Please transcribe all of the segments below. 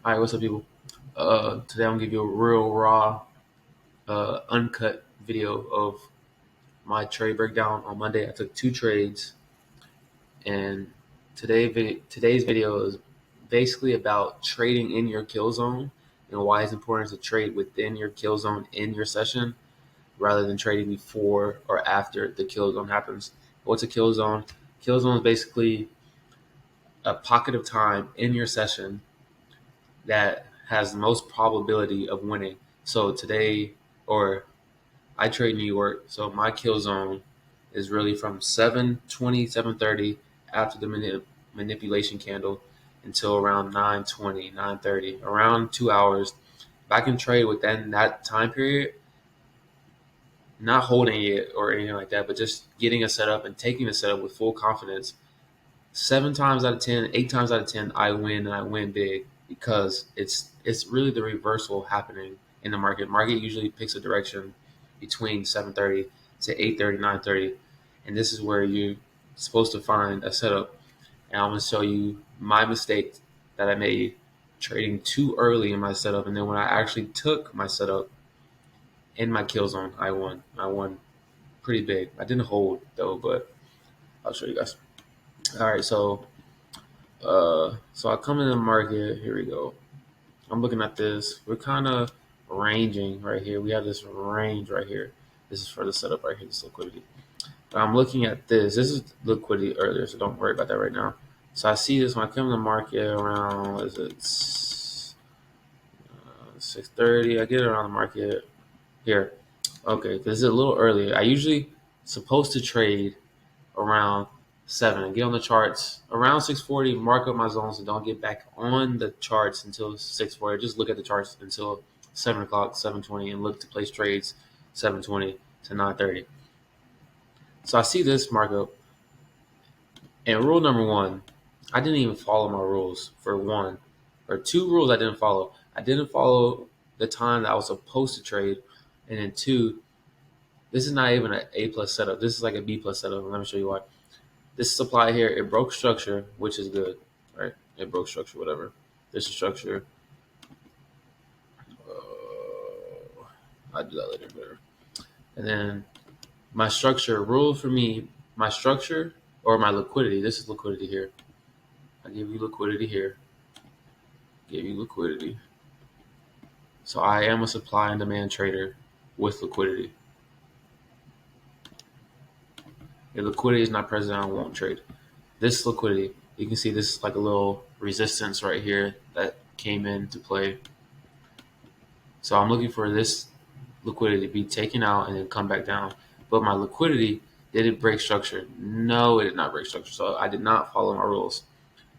All right, what's up, people? Today I'm gonna give you a real raw, uncut video of my trade breakdown on Monday. I took two trades, and today's video is basically about trading in your kill zone and why it's important to trade within your kill zone in your session rather than trading before or after the kill zone happens. What's a kill zone? Kill zone is basically a pocket of time in your session that has the most probability of winning. So today, or I trade New York, so my kill zone is really from 7:20, 7:30 after the manipulation candle until around 9:20, 9:30, around 2 hours. If I can trade within that time period, not holding it or anything like that, but just getting a setup and taking the setup with full confidence, 7 times out of 10, 8 times out of 10, I win and I win big because it's really the reversal happening in the market. Market usually picks a direction between 7:30 to 8:30, 9:30, and this is where you're supposed to find a setup. And I'm gonna show you my mistake that I made trading too early in my setup, and then when I actually took my setup in my kill zone, I won. I won pretty big. I didn't hold though, but I'll show you guys. All right, so I come in the market. Here we go. I'm looking at this. We're kind of ranging right here. We have this range right here. This is for the setup right here. This liquidity. But I'm looking at this. This is liquidity earlier, so don't worry about that right now. So I see this when I come in the market around. What is it? 6:30. I get it around the market here. Okay, this is a little earlier. I usually supposed to trade around 7 and get on the charts around 6:40. Mark up my zones and don't get back on the charts until 6:40. Just look at the charts until 7 o'clock, 7:20, and look to place trades 7:20 to 9:30. So I see this markup, and rule number one, I didn't even follow my rules for one, or two rules I didn't follow. I didn't follow the time that I was supposed to trade, and then two, this is not even an A plus setup. This is like a B plus setup. Let me show you why. This supply here, it broke structure, which is good, right? It broke structure, whatever. This is structure. I'll do that later, better. And then my structure rule for me, my structure or my liquidity. This is liquidity here. I give you liquidity here. Give you liquidity. So I am a supply and demand trader with liquidity. If liquidity is not present, I won't trade. This liquidity, you can see this is like a little resistance right here that came into play. So I'm looking for this liquidity to be taken out and then come back down. But my liquidity, did it break structure? No, it did not break structure. So I did not follow my rules.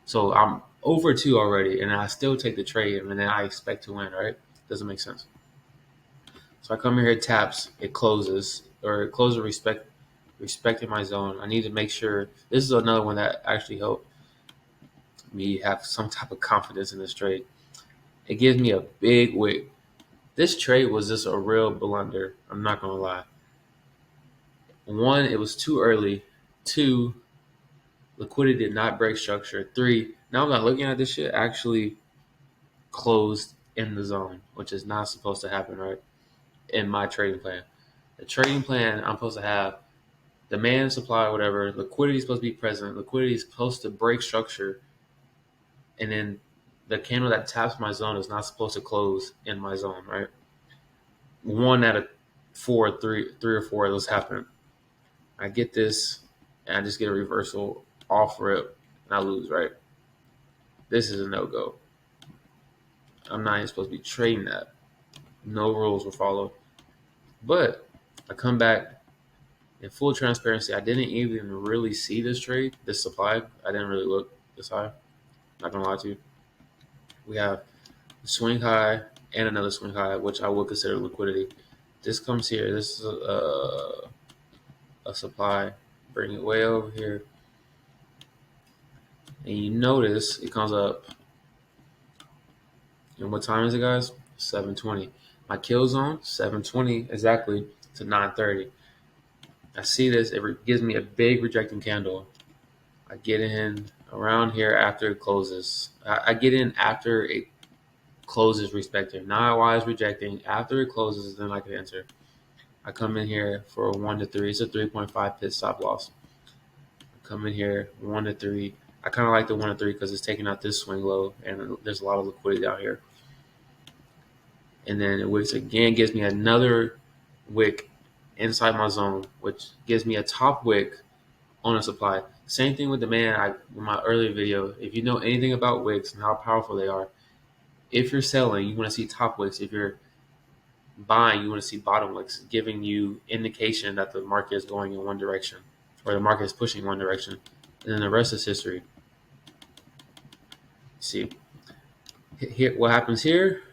So I'm over two already, and I still take the trade, and then I expect to win, right? Doesn't make sense. So I come here, it taps, it closes, or it closes respecting my zone. I need to make sure this is another one that actually helped me have some type of confidence in this trade. It gives me a big wick. This trade was just a real blunder. I'm not gonna lie. One, it was too early. Two, liquidity did not break structure. Three, now I'm not looking at this shit, actually closed in the zone, which is not supposed to happen, right? In my trading plan. The trading plan, I'm supposed to have demand, supply, whatever. Liquidity is supposed to be present. Liquidity is supposed to break structure. And then the candle that taps my zone is not supposed to close in my zone, right? One out of four, three or four of those happen. I get this, and I just get a reversal off rip, and I lose, right? This is a no-go. I'm not even supposed to be trading that. No rules were followed. But I come back in full transparency. I didn't even really see this trade, this supply. I didn't really look this high. Not gonna lie to you. We have a swing high and another swing high, which I would consider liquidity. This comes here. This is a supply. Bring it way over here. And you notice it comes up. And what time is it, guys? 7:20. My kill zone, 7:20 exactly to 9:30. I see this. It gives me a big rejecting candle. I get in around here after it closes. I get in after it closes respecting, not while it's rejecting. After it closes, then I can enter. I come in here for a 1 to 3. It's a 3.5 pit stop loss. I come in here 1 to 3. I kind of like the 1 to 3 because it's taking out this swing low, and there's a lot of liquidity out here. And then it wicks again, gives me another wick inside my zone, which gives me a top wick on a supply. Same thing with the man in my earlier video. If you know anything about wicks and how powerful they are, if you're selling, you want to see top wicks. If you're buying, you want to see bottom wicks, giving you indication that the market is going in one direction or the market is pushing one direction. And then the rest is history. See, here, what happens here?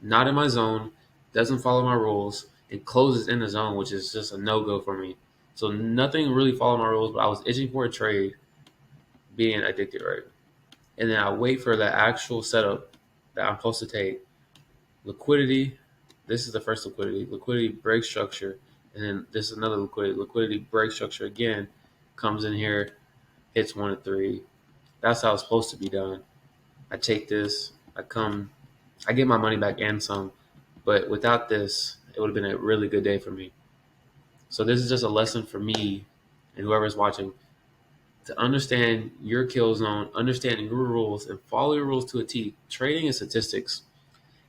Not in my zone, doesn't follow my rules, and closes in the zone, which is just a no-go for me. So nothing really followed my rules, but I was itching for a trade, being addicted, right? And then I wait for the actual setup that I'm supposed to take. Liquidity, this is the first liquidity. Liquidity break structure, and then this is another liquidity. Liquidity break structure again, comes in here, hits 1 to 3. That's how it's supposed to be done. I take this, I get my money back and some, but without this, it would have been a really good day for me. So this is just a lesson for me and whoever's watching to understand your kill zone, understand your rules, and follow your rules to a T. Trading is statistics.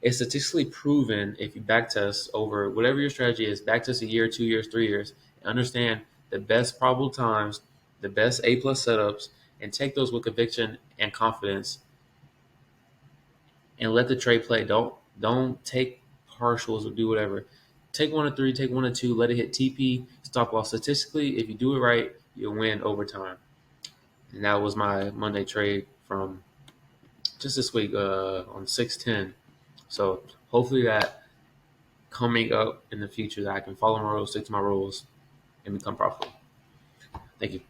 It's statistically proven if you backtest over whatever your strategy is, backtest a year, 2 years, 3 years, and understand the best probable times, the best A+ setups, and take those with conviction and confidence and let the trade play. Don't take partials or do whatever. Take 1 to 3, take 1 to 2, let it hit TP, stop loss. Statistically, if you do it right, you'll win over time. And that was my Monday trade from just this week on 6/10. So hopefully that coming up in the future that I can follow my rules, stick to my rules, and become profitable. Thank you.